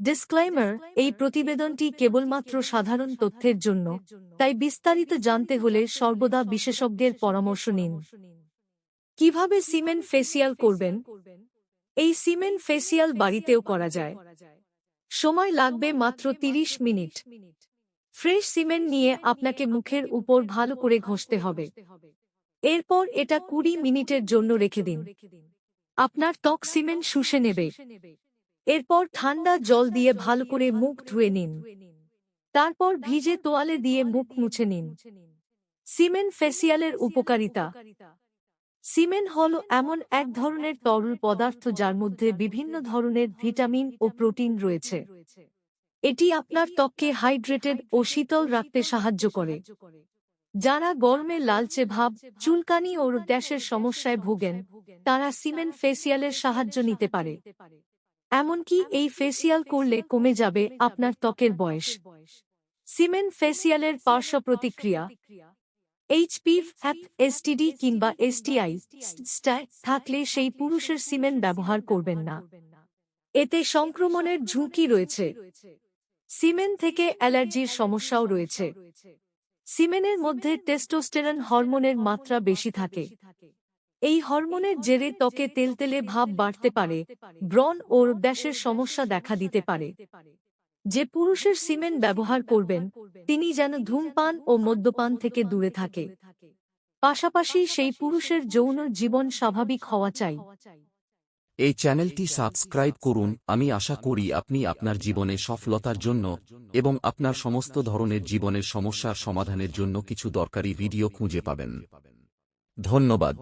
Disclaimer, এই প্রতিবেদনটি কেবলমাত্র সাধারণ তথ্যের জন্য, তাই বিস্তারিত জানতে হলে সর্বদা বিশেষজ্ঞের পরামর্শ নিন। কিভাবে সিমেন্ট ফেসিয়াল করবেন? এই সিমেন্ট ফেসিয়াল বাড়িতেও করা যায়। সময় লাগবে মাত্র 30 মিনিট। ফ্রেশ সিমেন্ট নিয়ে আপনাকে মুখের উপর ভালো করে ঘষতে হবে। এরপর এটা 20 মিনিটের জন্য রেখে দিন। আপনার ত্বক সিমেন্ট শুষে নেবে। এরপর ঠান্ডা জল দিয়ে ভালো করে মুখ ধুয়ে নিন। তারপর ভিজে তোয়ালে দিয়ে মুখ মুছে নিন। সিমেন্ট ফেসিয়ালের উপকারিতা। সিমেন্ট হল এমন এক ধরনের তরল পদার্থ যার মধ্যে বিভিন্ন ধরনের ভিটামিন ও প্রোটিন রয়েছে। এটি আপনার ত্বককে হাইড্রেটেড ও শীতল রাখতে সাহায্য করে। যারা গরমে লালচে ভাব, চুলকানি ও র্যাশের সমস্যায় ভোগেন, তারা সিমেন্ট ফেসিয়ালের সাহায্য নিতে পারে। এমনকি এই ফেসিয়াল করলে কমে যাবে আপনার ত্বকের বয়স। সিমেন্ট ফেসিয়ালের পার্শ্ব প্রতিক্রিয়া। এইচপিভি, এসটিডি কিংবা এসটিআই থাকলে সেই পুরুষের সিমেন্ট ব্যবহার করবেন না। এতে সংক্রমণের ঝুঁকি রয়েছে। সিমেন্ট থেকে অ্যালার্জির সমস্যাও রয়েছে। সিমেন্টের মধ্যে টেস্টোস্টেরন হরমোনের মাত্রা বেশি থাকে। এই হরমোনের জেরে ত্বকে তেলতেলে ভাব বাড়তে পারে, ব্রণ ও র্যাশের সমস্যা দেখা দিতে পারে। যে পুরুষের সিমেন্ট ব্যবহার করবেন, তিনি যেন ধূমপান ও মদ্যপান থেকে দূরে থাকে। পাশাপাশি সেই পুরুষের যৌন জীবন স্বাভাবিক হওয়া চাই। এই চ্যানেলটি সাবস্ক্রাইব করুন। আমি আশা করি আপনি আপনার জীবনে সফলতার জন্য এবং আপনার সমস্ত ধরনের জীবনের সমস্যার সমাধানের জন্য কিছু দরকারি ভিডিও খুঁজে পাবেন। ধন্যবাদ।